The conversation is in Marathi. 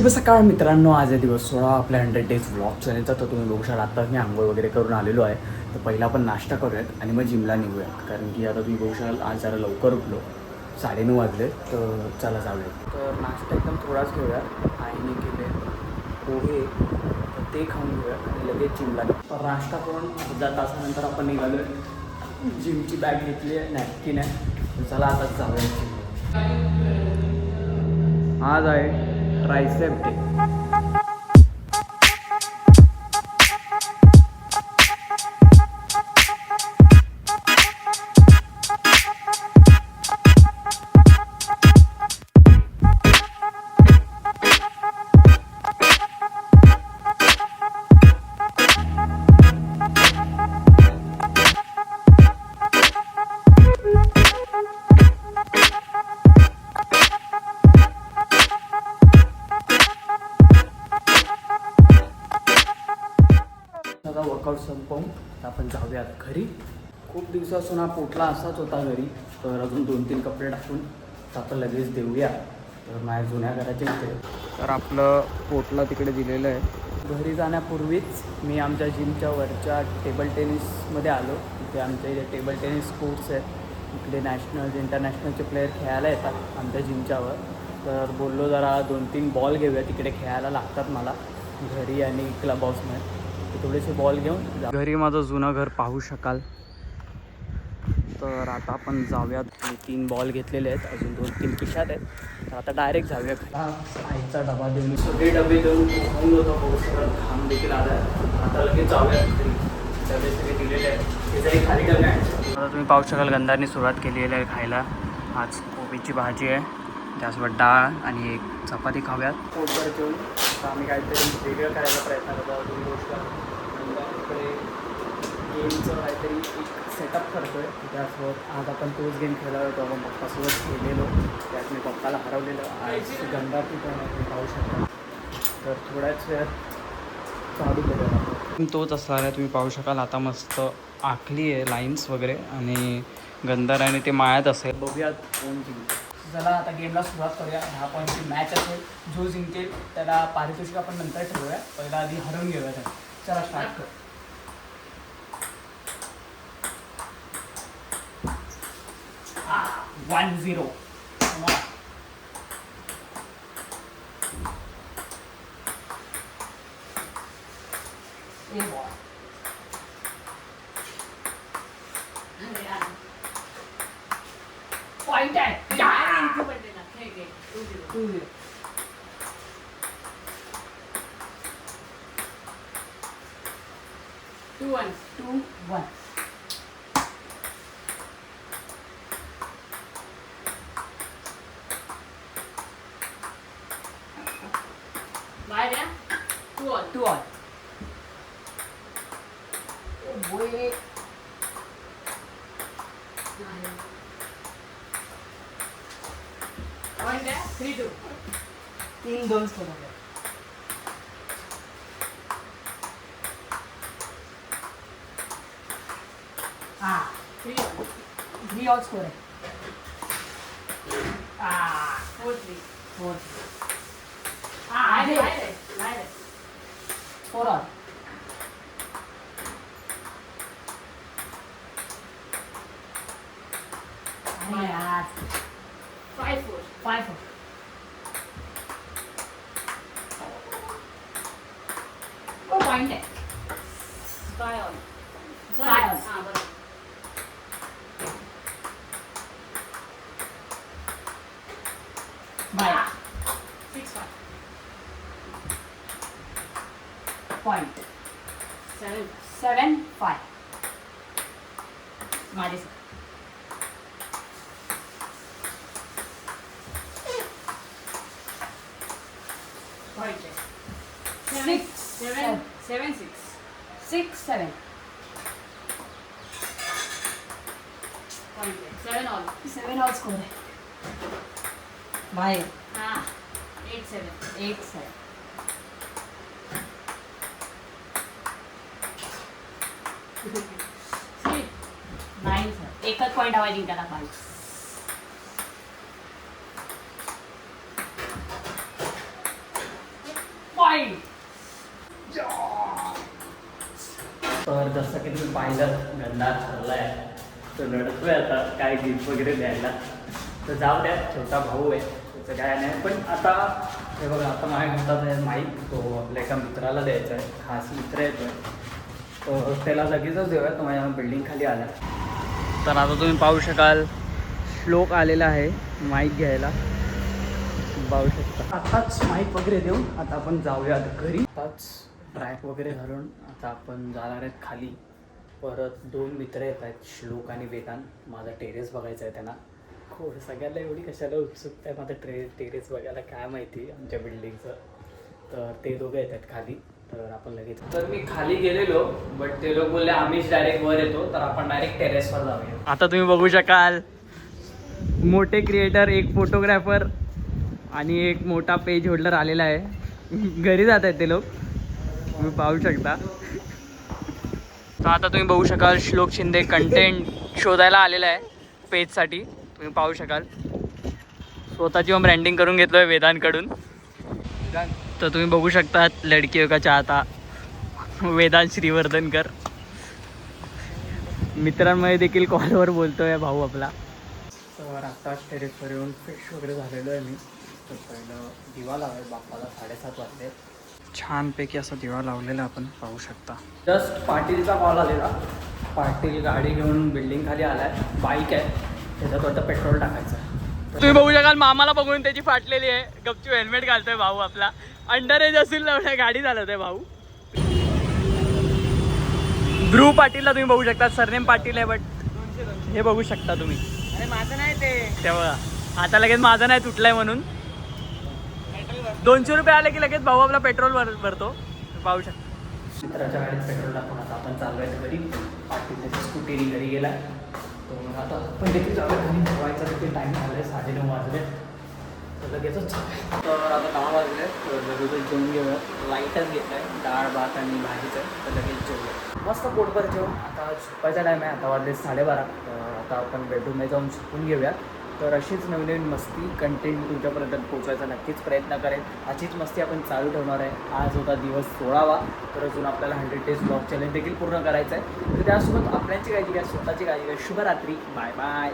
शुभ सकाळ मित्रांनो, आज आहे दिवस 16 आपल्या 100 डेज व्लॉग चॅनलचा. तर तुम्ही बघू शकता आता मी आंघोळ वगैरे करून आलेलो आहे. तर पहिला आपण नाश्ता करूयात आणि मग जिमला निघूयात, कारण की आता तुम्ही बघू शकाल आज जरा लवकर उठलो, 9:30 वाजले. तर चला जाऊयात. तर नाश्ता एकदम थोडाच घेऊया. आईने केले पोहे, तर ते खाऊन घेऊया आणि लगेच जिमला. तर नाश्ता करून अर्धा तासानंतर आपण निघालो आहे. जिमची बॅग घेतली आहे, नॅपकिन आहे. तर चला आताच जाऊया. आज आहे ट्रायसेप डे. आता वर्कआउट संपवून आपण जाऊयात घरी. खूप दिवसापासून हा पोटला असाच होता घरी. तर अजून 2-3 कपडे टाकून आपण लगेच देऊया. तर माझ्या जुन्या घराचे इथे तर आपलं पोटला तिकडे दिलेलं आहे. घरी जाण्यापूर्वीच मी आमच्या जिमच्या वरच्या टेबल टेनिसमध्ये आलो. इथे आमच्या इथे टेबल टेनिस कोर्ट्स आहेत. इकडे नॅशनल इंटरनॅशनलचे प्लेयर खेळायला येतात आमच्या जिमच्यावर. तर बोललो जरा 2-3 बॉल घेऊया, तिकडे खेळायला लागतात मला घरी आणि क्लब हाऊसमध्ये. थोडेसे बॉल घेऊन घरी माझं जुनं घर पाहू शकाल. तर आता आपण जाऊयात. 3 बॉल घेतलेले आहेत, अजून 2-3 खिशात आहेत. तर आता डायरेक्ट जाऊया. आईचा डबा देऊन सगळे डबे देऊन होऊन होतो. सगळं घाम देखील आला आहे. आता लगेच जाऊयात घरी. डबे सगळे दिलेले आहेत, त्याचाही खाली डबे आहे. आता तुम्ही पाहू शकाल गंधारनी सुरुवात केलेली आहे खायला. आज कोबीची भाजी आहे, त्यासोबत डाळ आणि एक चपाती खाऊयात. पोटभर जेवून आम्ही काहीतरी वेगळं करायचा प्रयत्न करतो. अजून गोष्ट इकडे गेमचं काहीतरी एक सेटअप करतो आहे. त्यासोबत आज आपण तोच गेम खेळला होतो, आपण पप्पासोबत खेळलेलो. त्यात मी पप्पाला हरवलेलं. आज गंधार पण पाहू शकता. तर थोड्याच वेळात चालू करूया. तोच असणार आहे, तुम्ही पाहू शकाल. आता मस्त आखली आहे लाईन्स वगैरे आणि गंधार आणि ते मायात असेल. बघूयात कोण जिंकतो. चला आता गेमला सुरुवात करूया. 10 पॉईंटची मॅच असेल. जो जिंकेल त्याला पारितोषिक आपण नंतर ठेवूया. पहिला आधी हरवून घेऊया त्याला. चला स्टार्ट कर. 1-0. पॉइंट आहे. 2-0. 2-1. Bye, yeah? 2-1. 2-1. Oh boy. Point, yeah? 3-2. 3-2 score आहे. हां 3-1. 3 आउट स्कोर आहे. 4-3. 4. Lie. 4 आउट. यार 5-4. 5. पॉइंट आहे. 5-1. 5-1. बरोबर. बाय. 6-5. पॉइंट 7. 7-5. माझे Point, yeah. 6. 7-6. 6-7. Point, yeah. 7 all. 7 out score आहे. बाहेर 8-7. 8-7. 9 सर. एकच पॉईंट हवा जिंकायला पाहिजे. 5. तर जसं की तुम्ही पाहिलं गंधा ठरलाय तो लढतोय आता काय गिफ्ट वगैरे द्यायला. तर जाऊ द्या, छोटा भाऊ आहे त्याचं काय नाही. पण आता हे बघा, आता माझ्या हातात आहे माईक, तो आपल्या एका मित्राला द्यायचा आहे, खास मित्र येतो आहे. तो त्याला लगेचच देऊया, तो माझ्या बिल्डिंग खाली आला. तर आता तुम्ही पाहू शकाल श्लोक आलेला आहे माईक घ्यायला, पाहू शकता. आताच माईक वगैरे देऊन आता आपण जाऊयात घरी. आताच ट्रॅक वगैरे घालून आता आपण जाणार आहेत खाली. परत 2 मित्र येत आहेत, श्लोक आणि वेदांत. माझा टेरेस बघायचा आहे त्यांना. हो, सगळ्यांना एवढी कशाला उत्सुकता आहे माझं टेरेस बघायला काय माहिती आमच्या बिल्डिंगचं. तर ते दोघं येत आहेत खाली, तर आपण लगेच. तर मी खाली गेलेलो, बट ते लोक बोलले आम्हीच डायरेक्ट वर येतो, तर आपण डायरेक्ट टेरेसवर जाऊया. आता तुम्ही बघू शकाल मोठे क्रिएटर, एक फोटोग्राफर आणि एक मोठा पेज होल्डर आलेला आहे. घरी जात आहेत ते लोक, तुम्ही पाहू शकता. तर आता तुम्ही बघू शकाल श्लोक शिंदे कंटेंट शोधायला आलेला आहे पेजसाठी. तुम्ही पाहू शकाल स्वतःची ब्रँडिंग करून घेतलो आहे वेदांकडून. तर तुम्ही बघू शकता लडकी का चाहता वेदांत श्रीवर्धनकर. मित्रांमध्ये देखील कॉलवर बोलतो आहे भाऊ आपला. तर आत्ताच टेरेसवर येऊन फ्रेश वगैरे झालेलो आहे मी. तर पहिलं दिवा लावाय बाप्पाला 7:30 वाजले. छानपैकी असा दिवा लावलेला आपण पाहू शकता. जस्ट पाटीलचा कॉल आलेला. पाटील गाडी घेऊन बिल्डिंग खाली आलाय, बाईक आहे त्याच्यात आता पेट्रोल टाकायचं. तुम्ही बघू शकाल मामाला बघून त्याची फाटलेली आहे. गपचूप हेल्मेट घालतोय भाऊ आपला. अंडर एज असेल ना गाडी चालवतोय भाऊ. ध्रुव पाटीलला तुम्ही बघू शकता, सरनेम पाटील आहे बट हे बघू शकता तुम्ही. अरे माझं नाही ते. तेव्हा आता लगेच माझा नाही तुटलाय म्हणून 200 रुपये आले की लगेच भाऊ आपला पेट्रोल भरतो, पाहू शकता. मित्राच्या गाडीत पेट्रोल टाकून आता आपण चालू आहे घरी. पाटील त्याची स्कूटीने घरी गेला. तर आता आपण देखील चालू घरी ठेवायचा देखील टाईम झाला आहे, 9:30 वाजले. तर लगेचच तर आता 10 वाजले. तर लगेचच जेवून घेऊया. लाईटच घेतलं आहे, डाळ भात आणि भाजीचं. तर लगेच जेवूया, मस्त पोटभर जेवून. आता झोपायचा टाईम आहे, आता वाजले 12:30. तर आता आपण बेडरूममध्ये जाऊन झोपून घेऊया. तर अशीच नवीन मस्ती कंटेंट तुमच्यापर्यंत पोहोचवायचा नक्कीच प्रयत्न करेन. अशीच मस्ती आपण चालू ठेवणार आहे. आज होता दिवस 16वा, तर अजून आपल्याला 100 डेज ब्लॉग चॅलेंज देखील पूर्ण करायचं आहे. तर त्यासोबत आपल्याची काळजी घ्या, स्वतःची काळजी घ्या. शुभरात्री, बाय बाय.